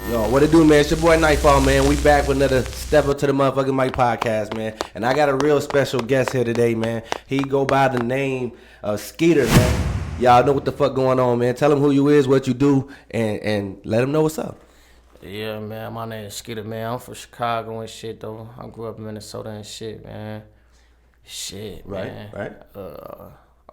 Yo, what it do, man? It's your boy Nightfall, man. We back with another Step Up to the Motherfucking Mic podcast, man. And I got a real special guest here today, man. He go by the name of Skeeter, man. Y'all know what the fuck going on, man. Tell him who you is, what you do, and let him know what's up. Yeah, man. My name is Skeeter, man. I'm from Chicago and shit, though. I grew up in Minnesota and shit, man. Shit, man. Right.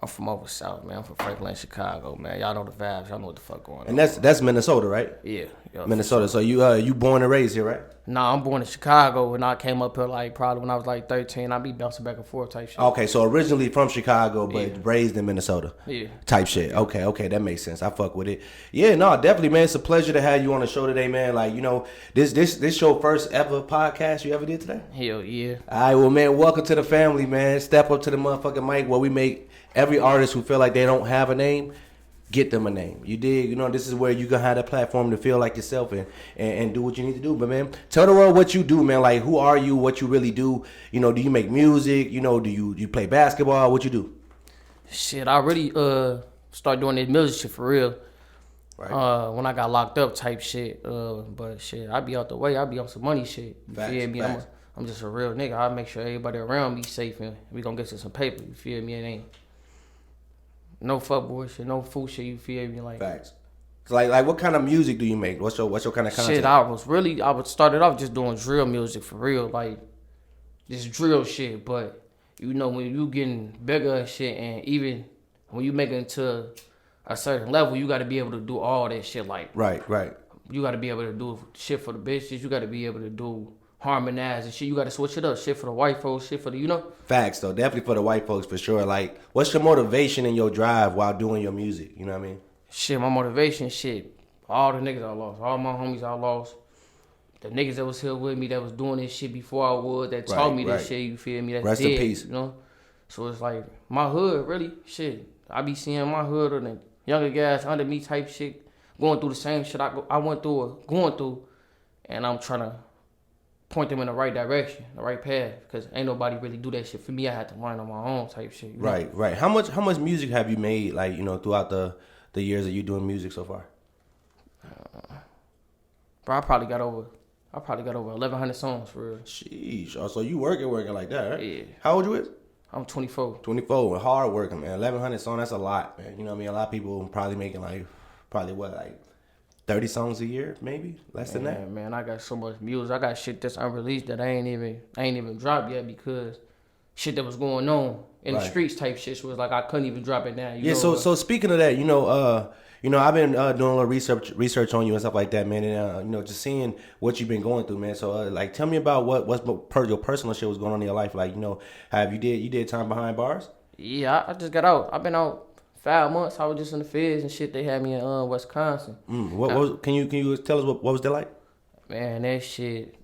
I'm from over south, man. I'm from Franklin, Chicago, man. Y'all know the vibes. Y'all know what the fuck going on. And that's Minnesota, right? Yeah. Minnesota. So you born and raised here, right? Nah, I'm born in Chicago, and I came up here probably when I was 13. I be bouncing back and forth type shit. Okay, so originally from Chicago, but raised in Minnesota. Yeah. Type shit. Okay, that makes sense. I fuck with it. Yeah, no, definitely, man. It's a pleasure to have you on the show today, man. Like, you know, this your first ever podcast you ever did today? Hell yeah. All right, well, man, welcome to the family, man. Step up to the motherfucking mic where we make every artist who feel like they don't have a name, get them a name. You dig? You know, this is where you can have that platform to feel like yourself and do what you need to do. But, man, tell the world what you do, man. Like, who are you? What you really do? You know, do you make music? You know, do you play basketball? What you do? Shit, I really started doing this music shit for real. Right. When I got locked up type shit. But shit, I be out the way. I be on some money shit. You feel me? I'm just a real nigga. I make sure everybody around me safe and we gonna get to some paper. You feel me? It ain't no fuck boy shit, no fool shit. You feel me? Like facts. So like what kind of music do you make? What's your kind of content? Shit, I was started off just doing drill music for real, like just drill shit. But you know when you getting bigger and shit, and even when you make it to a certain level, you got to be able to do all that shit. Like right. You got to be able to do shit for the bitches. You got to be able to do harmonize and shit. You got to switch it up. Shit for the white folks. Shit for the, you know. Facts though, definitely for the white folks for sure. Like, what's your motivation and your drive while doing your music? You know what I mean? Shit, my motivation, shit. All the niggas I lost, all my homies I lost. The niggas that was here with me that was doing this shit before I was, that taught me this shit. You feel me? That's rest dead, in peace. You know. So it's like my hood, really. Shit, I be seeing my hood or the younger guys under me type shit going through the same shit I went through or going through, and I'm trying to point them in the right direction, the right path, because ain't nobody really do that shit for me. I had to learn on my own type shit. You know? Right. How much music have you made, like, you know, throughout the years that you doing music so far? Bro, I probably got over 1,100 songs for real. Sheesh. Oh, so you working like that, right? Yeah. How old you is? I'm 24. 24, hard working, man. 1,100 songs, that's a lot, man. You know what I mean? A lot of people probably making like 30 songs a year, maybe less than that. Man, I got so much music. I got shit that's unreleased that I ain't even dropped yet because shit that was going on in the streets type shit. So it was like I couldn't even drop it now. You know? So speaking of that, I've been doing a little research on you and stuff like that, man. And just seeing what you've been going through, man. So like, tell me about what's your personal shit was going on in your life. Like, have you did time behind bars? Yeah, I just got out. I've been out 5 months. I was just in the feds and shit. They had me in Wisconsin. Can you tell us what was that like? Man, that shit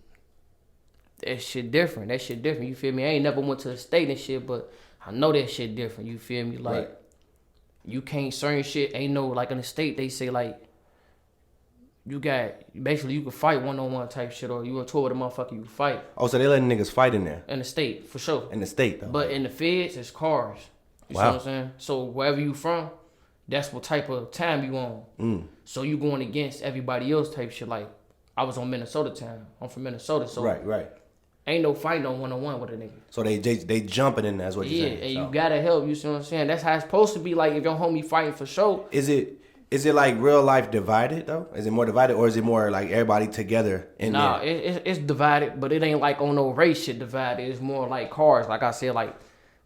different. You feel me? I ain't never went to the state and shit, but I know that shit different. You feel me? Like, you can't certain shit. Ain't no, like in the state they say like you can fight one-on-one type shit, or you on tour with a motherfucker, you fight. Oh, so they letting niggas fight in there? In the state, for sure. In the state, though. But in the feds, it's cars. You see what I'm saying? So wherever you from, that's what type of time you on. So you going against everybody else type shit. Like, I was on Minnesota time. I'm from Minnesota, so right. Ain't no fight on one-on-one with a nigga. So they jumping in there, that's what you're saying. Yeah, and you gotta help, you see what I'm saying? That's how it's supposed to be. Like, if your homie fighting for sure. Is it like real life divided though? Is it more divided, or is it more like everybody together in there? Nah, it's divided, but it ain't like on no race shit divided. It's more like cars. Like I said, like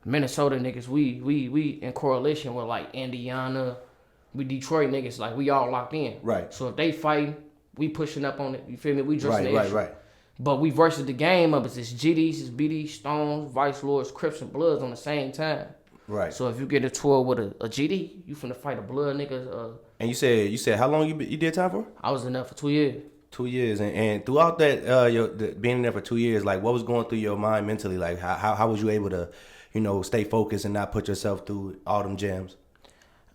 Minnesota niggas, we in correlation with like Indiana, we Detroit niggas, like we all locked in. Right. So if they fighting, we pushing up on it. You feel me? We dressing the issue. Right. But we versus the game up. It's GDs, it's BDs, Stones, Vice Lords, Crips, and Bloods on the same time. Right. So if you get a tour with a GD, you finna fight a Blood nigga. And you said how long you did time for? I was in there for 2 years. 2 years, and throughout that, being in there for 2 years, like what was going through your mind mentally? Like how was you able to, stay focused and not put yourself through all them jams?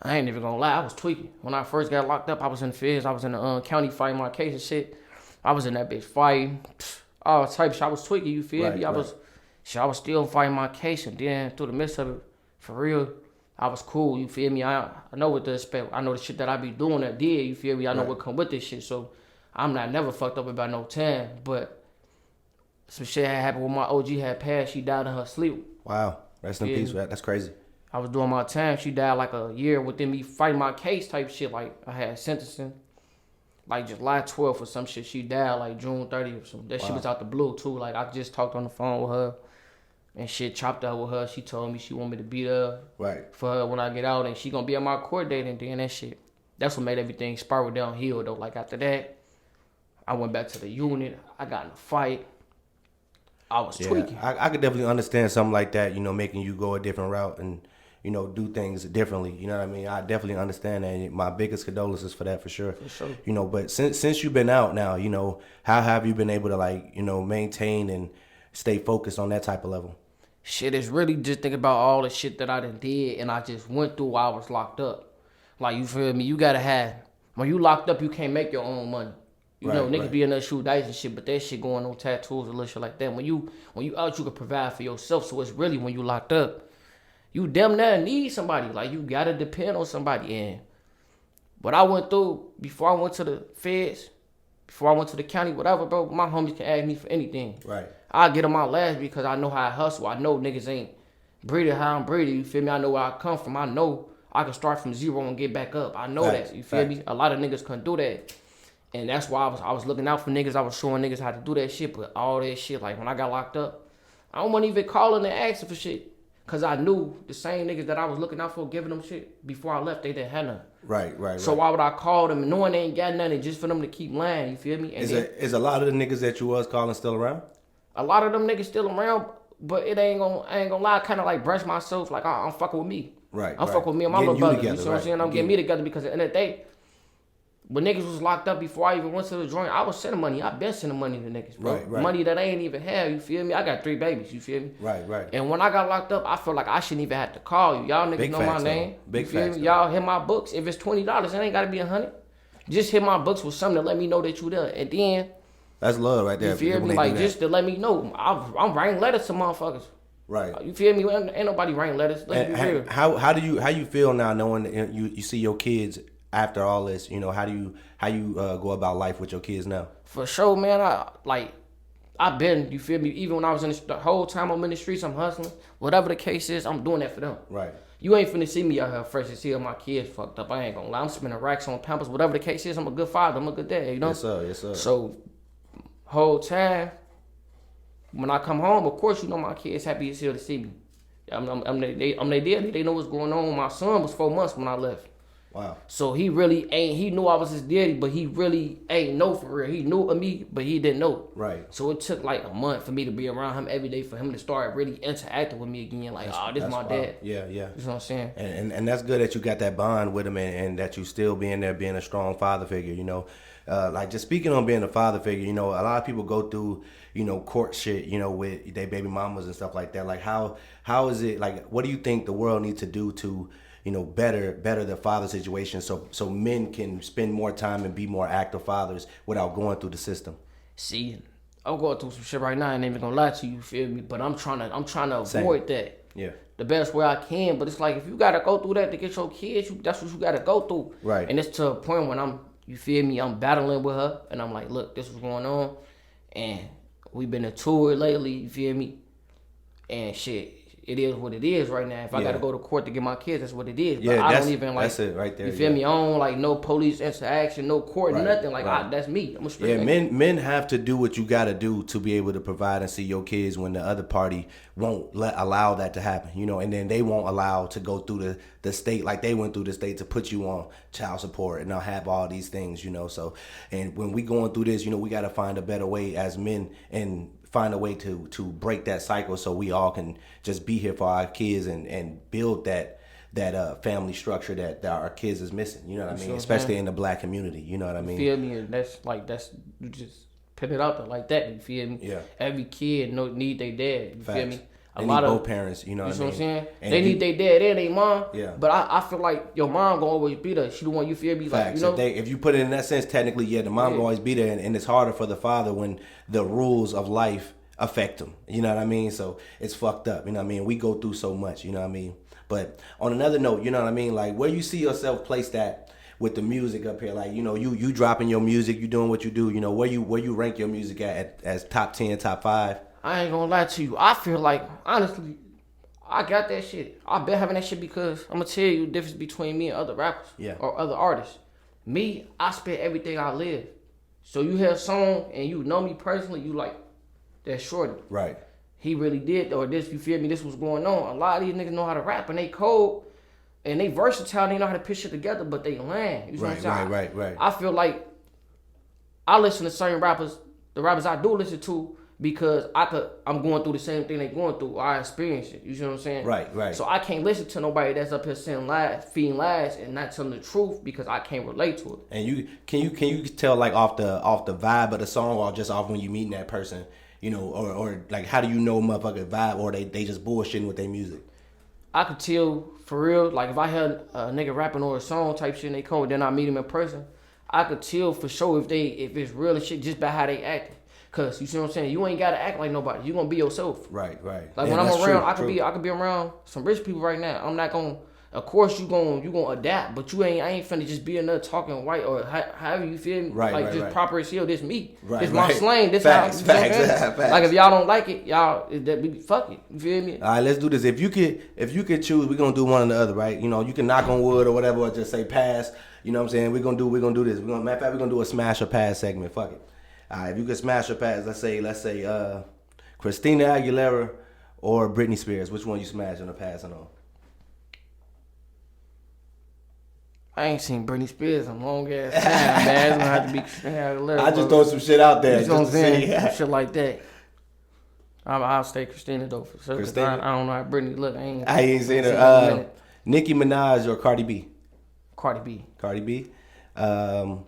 I ain't even gonna lie, I was tweaking. When I first got locked up, I was in the feds. I was in the county fighting my case and shit. I was in that bitch fighting, all type of shit. I was tweaking, you feel me? I was still fighting my case, and then through the midst of it, for real, I was cool, you feel me? I know what to expect. I know the shit that I be doing that did, you feel me? I know what come with this shit. So I'm not never fucked up about no time, but some shit had happened when my OG had passed. She died in her sleep. Wow. Rest in peace. That's crazy. I was doing my time. She died like a year within me fighting my case type shit. Like, I had sentencing. Like, July 12th or some shit. She died like June 30th or something. That shit was out the blue, too. Like, I just talked on the phone with her and shit chopped out with her. She told me she want me to be there for her when I get out. And she gonna be at my court date and then that shit. That's what made everything spiral downhill, though. Like, after that, I went back to the unit. I got in a fight. I was tweaking. I could definitely understand something like that, making you go a different route and, do things differently. You know what I mean? I definitely understand that. And my biggest condolences for that, for sure. For sure. But since you've been out now, how have you been able to, maintain and stay focused on that type of level? Shit is really just thinking about all the shit that I done did and I just went through while I was locked up. Like, you feel me? You gotta have, when you locked up, you can't make your own money. Niggas be in there shoot dice and shit, but that shit going on tattoos or little shit like that. When you out, you can provide for yourself. So it's really when you locked up, you damn near need somebody. Like, you gotta depend on somebody. And what I went through before I went to the feds, before I went to the county, whatever, bro, my homies can ask me for anything. Right. I get on my last because I know how I hustle. I know niggas ain't breeded how I'm breeded. You feel me? I know where I come from. I know I can start from zero and get back up. I know that. You feel me? A lot of niggas couldn't do that. And that's why I was looking out for niggas. I was showing niggas how to do that shit. But all that shit, like when I got locked up, I don't want to even calling and asking for shit. Because I knew the same niggas that I was looking out for, giving them shit, before I left, they didn't have none. Right. So why would I call them knowing they ain't got nothing just for them to keep lying, you feel me? And is a lot of the niggas that you was calling still around? A lot of them niggas still around, but I ain't gonna lie, I kind of like brush myself, like I'm fucking with me. Right. I'm fucking with me and my little brother, you see what I'm saying? I'm getting me together because at the end of the day, when niggas was locked up before I even went to the joint, I was sending money. I been sending money to niggas, bro. Right. Money that I ain't even have, you feel me? I got 3 babies, you feel me? Right. And when I got locked up, I feel like I shouldn't even have to call you. Y'all niggas Big know facts, my name. Big you feel facts, me? Y'all hit my books. If it's $20, it ain't gotta be 100. Just hit my books with something to let me know that you there. And then that's love right there. you feel me? Like just to let me know. I'm writing letters to motherfuckers. Right. You feel me? Ain't nobody writing letters. Let's be real. How do you feel now knowing that you see your kids after all this? How do you go about life with your kids now? For sure, man. I've been, you feel me? Even when I was the whole time I'm in the streets, I'm hustling. Whatever the case is, I'm doing that for them. Right. You ain't finna see me out here fresh and see my kids fucked up. I ain't gonna lie. I'm spending racks on Pampers. Whatever the case is, I'm a good father. I'm a good dad, Yes, sir. So, whole time, when I come home, of course, my kids happy as hell to see me. I'm their daddy. They know what's going on. My son was 4 months when I left. Wow. So he knew I was his daddy, but he really ain't know for real. He knew of me, but he didn't know. Right. So it took like a month for me to be around him every day for him to start really interacting with me again. Like, this is my dad. Yeah. You know what I'm saying? And that's good that you got that bond with him and that you still being there, being a strong father figure, like just speaking on being a father figure, a lot of people go through, court shit, with their baby mamas and stuff like that. Like how is it, like, what do you think the world needs to do to, better the father situation so men can spend more time and be more active fathers without going through the system? See, I'm going through some shit right now. I ain't even gonna lie to you, feel me? But I'm trying to avoid that. Yeah. The best way I can. But it's like if you gotta go through that to get your kids, that's what you gotta go through. Right. And it's to a point when I'm battling with her, and I'm like, look, this is going on, and we've been a tour lately. You feel me? And shit. It is what it is right now. If I gotta go to court to get my kids, that's what it is. But I don't even like. That's it right there. You feel me? I don't like no police interaction, no court, nothing. Like that's me. I'm a straight. Yeah, men have to do what you gotta do to be able to provide and see your kids when the other party won't allow that to happen. And then they won't allow to go through the state like they went through the state to put you on child support and now have all these things. So, and when we going through this, we gotta find a better way as men and find a way to break that cycle so we all can just be here for our kids and build that family structure that our kids is missing. You know what I mean? Especially in the black community. You know what I mean? You feel me? And that's you just put it out there like that. You feel me? Yeah. Every kid need their dad. You feel me? They need both parents, you know what I mean? I'm saying? And they need their dad and their mom. Yeah. But I feel like your mom gonna always be there. She the one, you feel me? Facts. Like, if you put it in that sense, technically, the mom will always be there, and it's harder for the father when the rules of life affect them. You know what I mean? So it's fucked up. You know what I mean? We go through so much. You know what I mean? But on another note, you know what I mean? Like where you see yourself placed at with the music up here? Like, you know, you dropping your music, you doing what you do. You know, where you rank your music at as top 10, top 5? I ain't gonna lie to you. I feel like, honestly, I got that shit. I've been having that shit because I'm gonna tell you the difference between me and other rappers or other artists. Me, I spit everything I live. So you hear a song and you know me personally, you like, that's Shorty. Right. He really did, or this, you feel me, this was going on. A lot of these niggas know how to rap and they cold and they versatile, they know how to put shit together, but they land. You know what I'm saying? Right. I feel like I listen to certain rappers, the rappers I do listen to, because I'm going through the same thing they going through. I experience it. You see what I'm saying? Right. So I can't listen to nobody that's up here saying lies, feeding lies, and not telling the truth because I can't relate to it. And can you tell like off the vibe of the song or just off when you meeting that person, you know, or like how do you know motherfucker vibe or they just bullshitting with their music? I could tell for real, like if I had a nigga rapping or a song type shit and they come, then I meet him in person, I could tell for sure if it's real and shit just by how they acting. Cause you see what I'm saying? You ain't gotta act like nobody. You gonna be yourself. Right. Like when I'm around, I could be around some rich people right now. I'm not gonna. Of course you gonna adapt, but I ain't finna just be in there talking white or however you feel me. Right. Just proper as hell. This me. Right. This my slang. This facts. Like if y'all don't like it, fuck it. You feel me? All right, let's do this. If you could choose, we're gonna do one or the other, right? You know, you can knock on wood or whatever, or just say pass. You know what I'm saying? We're gonna do this. Matter of fact, we're gonna do a smash or pass segment. Fuck it. All right, if you could smash or pass, let's say Christina Aguilera or Britney Spears, which one you smashing or passing on? I ain't seen Britney Spears in a long ass time, man. It's gonna have to be Christina Aguilera. I just throw some shit out there. You know what I'm saying? Some shit like that. I'll stay Christina though for sure. Christina? I don't know how Britney look. I ain't seen her. Nicki Minaj or Cardi B? Cardi B.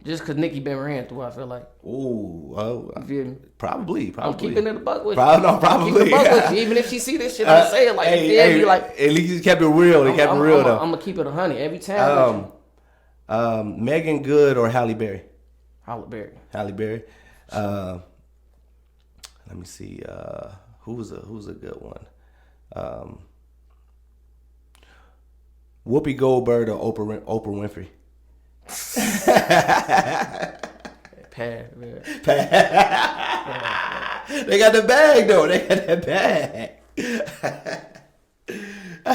Just cause Nicki been ran through, I feel like. Ooh, you feel me? Probably. I'm keeping it a buck with you. Probably. Even if she see this shit, I'm saying like, at least you kept it real. They kept it real though. I'm gonna keep it 100 every time. Megan Good or Halle Berry? Halle Berry. Let me see. Who's a good one? Whoopi Goldberg or Oprah Winfrey? Pass, man. They got the bag though. They got that bag.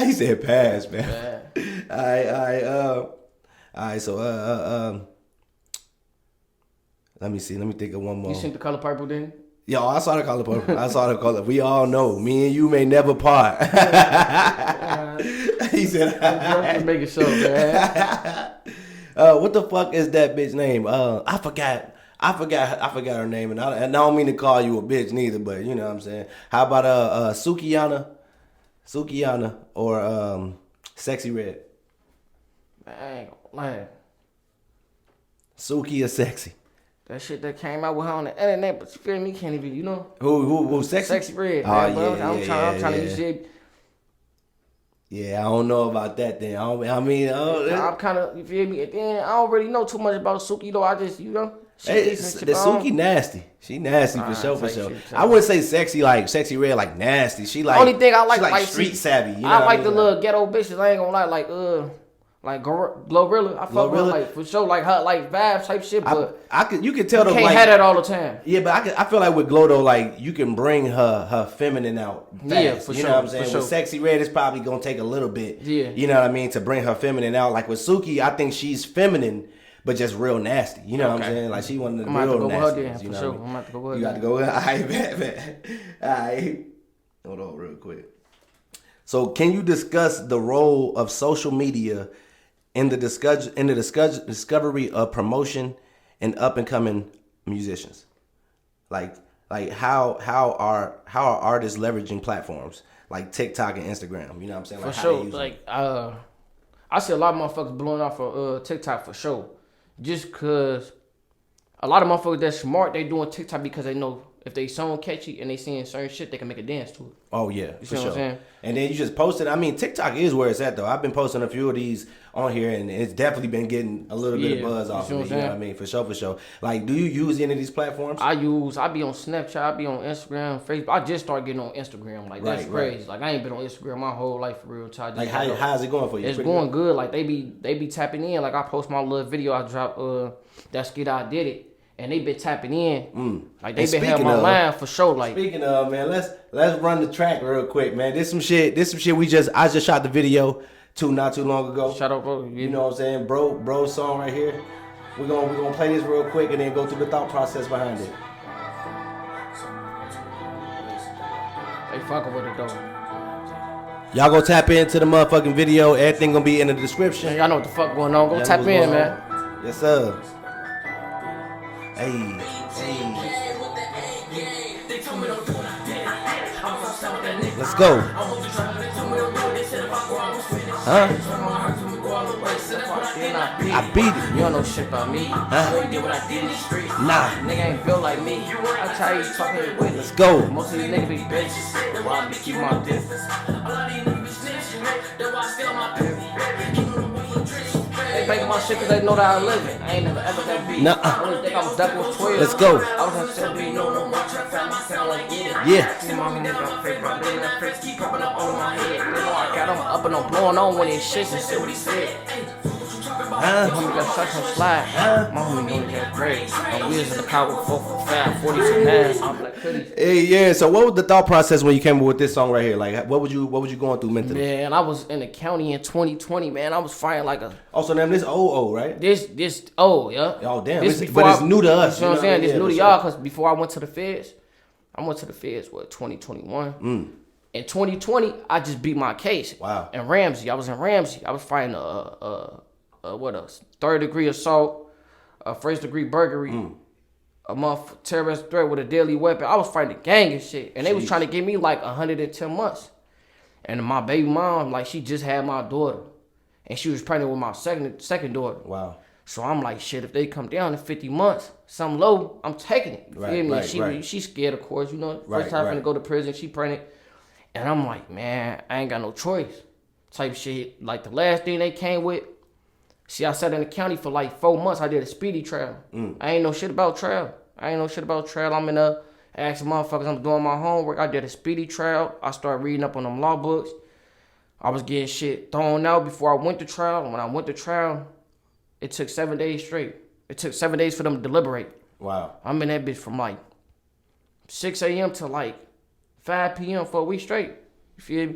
He said pass, man. All right. So let me see. Let me think of one more. You seen The Color Purple, then? Yo, I saw The Color Purple. We all know. Me and you may never part. He said, "Just make it show, man." What the fuck is that bitch name? I forgot her name, and I don't mean to call you a bitch neither, but you know what I'm saying. How about Sukiyana or Sexy Red? I ain't gonna lie. Suki or Sexy? That shit that came out with her on the internet, but you feel me? Can't even, you know. Who Sexy? Sexy Red. Oh, man, yeah, I'm trying to use it. Yeah, I don't know about that then. I'm kind of, you feel me? And then I don't really know too much about Suki though. I just, you know. The Suki nasty. She nasty for sure. I wouldn't say sexy like Sexy Red like nasty. She like only thing I like street savvy. You know I like the little ghetto bitches. I ain't gonna lie, like Glorilla. I fuck with like for sure, like her like vibe type shit. But you can tell them can't like, have that all the time. Yeah, but I feel like with Glow though, like you can bring her feminine out fast. Yeah, for you sure. know what I'm saying? For sure. With Sexy Red, it's probably gonna take a little bit. Yeah, you know what I mean, to bring her feminine out. Like with Suki, I think she's feminine, but just real nasty. You know what I'm saying? Like she one of the real nasty. You know, I'm about to go with her. You got to go with her. All right, man. All right, hold on real quick. So, can you discuss the role of social media in the discovery of promotion and up and coming musicians? Like how are artists leveraging platforms like TikTok and Instagram? You know what I'm saying? Like for sure. Like I see a lot of motherfuckers blowing off of TikTok for sure. Just cause a lot of motherfuckers that's smart, they doing TikTok because they know if they song catchy and they seeing certain shit, they can make a dance to it. Oh yeah, You for see what I'm sure. saying? And then you just post it. I mean, TikTok is where it's at though. I've been posting a few of these on here, and it's definitely been getting a little bit of buzz off of it. You know what I mean? For sure. Like, do you use any of these platforms? I be on Snapchat, I be on Instagram, Facebook. I just started getting on Instagram. Like, that's crazy. Like, I ain't been on Instagram my whole life for real. Like, how's it going for you? It's going good. Like, they be tapping in. Like, I post my little video I dropped, that Skeeter I did it. And they been tapping in. Like, they been having my line for sure. Like, speaking of, man, let's run the track real quick, man. This some shit I just shot the video to not too long ago. Shout out, bro. You know what I'm saying? Bro song right here. We're gonna play this real quick and then go through the thought process behind it. They fucking with it though. Y'all go tap into the motherfucking video. Everything gonna be in the description. Y'all know what the fuck going on. Go tap in, man. Yes, sir. Hey. Let's go. Huh? I beat it. You don't know shit about me. Huh? You did what I did in the street. Nah. Nigga ain't built like me. I tell you, talking with Let's go. Most of these niggas be bitches. That's why I be keeping my distance. A lot of these niggas be snitching. That's why I stay on my pivot. They make my shit cause they know that I live it. I ain't never ever gonna be. Nuh-uh. I only think I was ducking with 12. Let's go. I was gonna say, be no more. Yeah. See my nigga on Facebook, they in that face keep popping up on my head. They know I got them up and I'm blowing on when they shits and shit what he said. My homie got shots on slide. My homie know that great. My wheels in the car with 4 for 5, 42 9. I'm like hoodies. Hey, yeah. So what was the thought process when you came up with this song right here? Like, what was you going through mentally? Man, I was in the county in 2020. Man, I was fighting like a. Also, damn, this old, right? This yeah. Oh damn, This but it's new to us. You know what I'm saying? It's new to sure. y'all because before I went to the feds, 2021. In 2020, I just beat my case. Wow. In Ramsey, I was in Ramsey. I was fighting what else? 3rd degree assault, a 1st degree burglary, a month terrorist threat with a deadly weapon. I was fighting the gang and shit, and they was trying to give me like 110 months. And my baby mom, like, she just had my daughter, and she was pregnant with my second daughter. Wow. So I'm like, shit, if they come down to 50 months, something low, I'm taking it. You feel me? Right. She's scared, of course. You know, first time to go to prison, she pregnant. And I'm like, man, I ain't got no choice. Type shit. Like, the last thing they came with, see, I sat in the county for like 4 months. I did a speedy trial. I ain't know shit about trial. I'm in a asking motherfuckers, I'm doing my homework. I did a speedy trial. I started reading up on them law books. I was getting shit thrown out before I went to trial. And when I went to trial, it took 7 days straight. It took 7 days for them to deliberate. Wow. I'm in that bitch from like 6 a.m. to like 5 p.m. for a week straight. You feel me?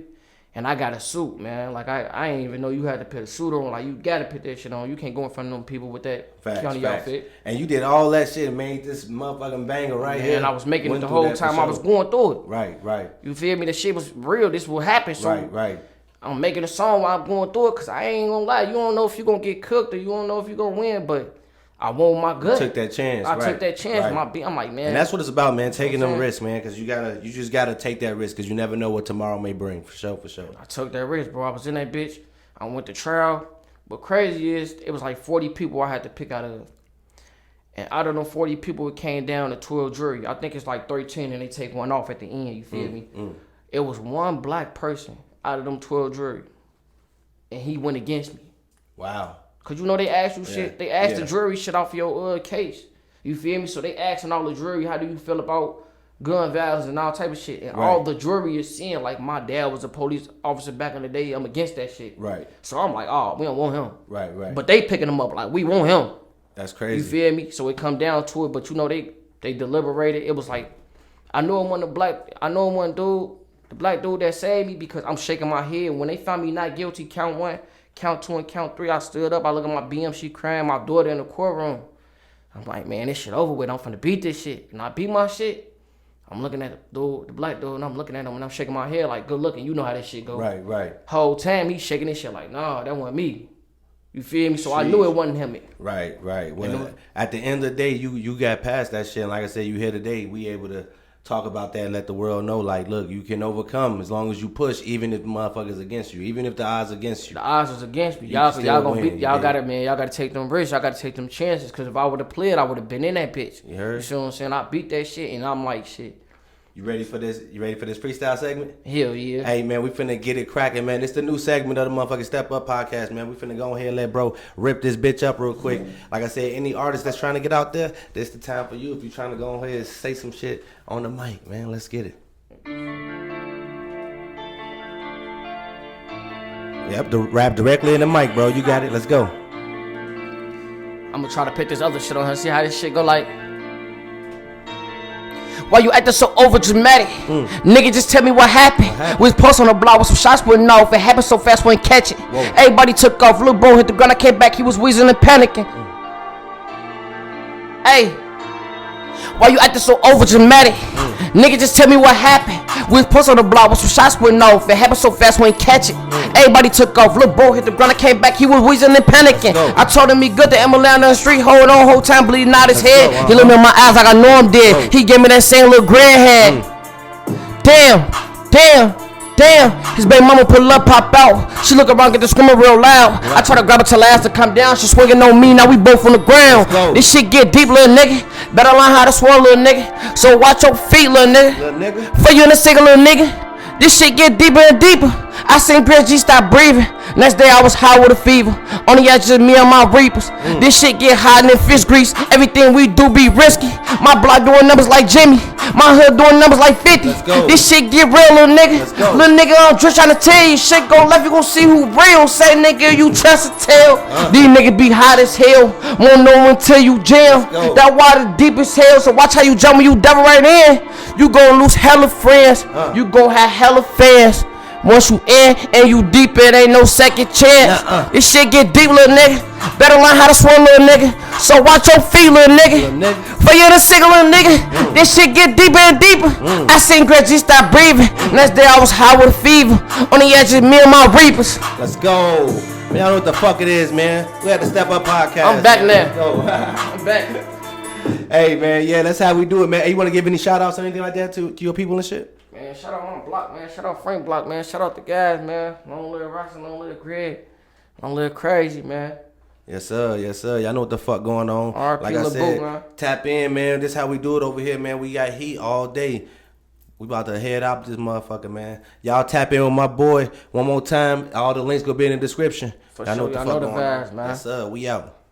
And I got a suit, man. Like, I ain't even know you had to put a suit on. Like, you gotta put that shit on. You can't go in front of them people with that county outfit. And you did all that shit and made this motherfucking banger right here. And I was making it the whole time I was going through it. Right. You feel me? The shit was real. This will happen. So Right. I'm making a song while I'm going through it because I ain't gonna lie. You don't know if you're gonna get cooked or you don't know if you're gonna win, but I want my gut. Took that chance. I took that chance. I'm like, man. And that's what it's about, man. Taking them risks, man. Because you just gotta take that risk because you never know what tomorrow may bring. For sure. I took that risk, bro. I was in that bitch. I went to trial. But crazy is, it was like 40 people I had to pick out of. And out of them 40 people, it came down to 12 jury. I think it's like 13 and they take one off at the end. You feel me? It was one black person out of them 12 jury. And he went against me. Wow. Cause you know they asked you shit. They asked the jury shit off your case. You feel me? So they asking all the jury, how do you feel about gun violence and all type of shit? And all the jury is seeing, like, my dad was a police officer back in the day. I'm against that shit. Right. So I'm like, oh, we don't want him. Right. But they picking him up like, we want him. That's crazy. You feel me? So it come down to it. But you know they deliberated. It was like, I know it wasn't the black dude that saved me because I'm shaking my head. When they found me not guilty, count 1, count 2, and count 3, I stood up. I look at my BM, she crying, my daughter in the courtroom. I'm like, man, this shit over with. I'm finna beat this shit. And I beat my shit. I'm looking at the black dude, and I'm looking at him, and I'm shaking my head like, good looking. You know how that shit go. Right. Whole time, he shaking this shit like, nah, that wasn't me. You feel me? So I knew it wasn't him. Right. Well, at the end of the day, you got past that shit. And like I said, you here today. We able to talk about that and let the world know, like, look, you can overcome as long as you push, even if the motherfuckers against you, even if the odds against you. The odds was against me. Y'all gonna beat. Y'all gotta, man. Y'all gotta take them risks. Y'all gotta take them chances. Cause if I would have played, I would have been in that bitch. You heard? You see what I'm saying? I beat that shit, and I'm like, shit. You ready for this? You ready for this freestyle segment? Hell yeah. Hey, man, we finna get it cracking, man. It's the new segment of the motherfucking Step Up podcast, man. We finna go ahead and let bro rip this bitch up real quick. Like I said, any artist that's trying to get out there, this the time for you. If you trying to go ahead and say some shit on the mic, man, let's get it. Yep, rap directly in the mic, bro. You got it. Let's go. I'm gonna try to pick this other shit on her. See how this shit go like. Why you acting so over dramatic? Nigga, just tell me what happened. We was posted on the block with some shots went off. It happened so fast, we ain't catch it. Whoa. Everybody took off. Little bro hit the ground. I came back. He was wheezing and panicking. Hey. Why you acting so over dramatic? Nigga, just tell me what happened. We was posted on the block with some shots went off. It happened so fast, we ain't catch it. Everybody took off. Little bro hit the ground. I came back. He was wheezing and panicking. I told him he good. The Emily down the street. Hold on, whole time bleeding out his head. He looked me in my eyes like I know him dead. He gave me that same little grin head. Damn, his baby mama pull up, pop out. She look around, get the screaming real loud. I try to grab her till her ass to come down. She swinging on me, now we both on the ground. This shit get deep, little nigga. Better learn how to swim, little nigga. So watch your feet, little nigga. For you in a single, little nigga. This shit get deeper and deeper. I seen PSG stop breathing. Next day I was high with a fever. Only had just me and my reapers. This shit get hot in fish grease. Everything we do be risky. My block doing numbers like Jimmy. My hood doing numbers like 50. This shit get real, little nigga. Little nigga, I'm just trying to tell you. Shit go left, you gon' see who real. Say nigga, you trust to tell. These niggas be hot as hell. Won't know until you jam. That water deep as hell. So watch how you jump when you devil right in. You gon' lose hella friends. You gon' have hella fans. Once you in and you deep, it ain't no second chance. This shit get deep, little nigga. Better learn how to swim, little nigga. So watch your feet, little nigga. For you the single, little nigga. This shit get deeper and deeper. I seen Reggie stop breathing. Next day I was high with a fever. On the edge of me and my reapers. Let's go. Man, y'all know what the fuck it is, man. We had to Step Up podcast. I'm back now. I'm back. Hey, man, yeah, that's how we do it, man. Hey, you want to give any shout outs or anything like that to your people and shit? Man, shout out my block, man. Shout out Frank Block, man. Shout out the guys, man. Long live Roxy, long live Greg. Long live Crazy, man. Yes, sir. Yes, sir. Y'all know what the fuck going on. RP like I said, man. Tap in, man. This how we do it over here, man. We got heat all day. We about to head out this motherfucker, man. Y'all tap in with my boy one more time. All the links gonna be in the description. For sure, y'all know the vibes, man. Yes, sir. We out.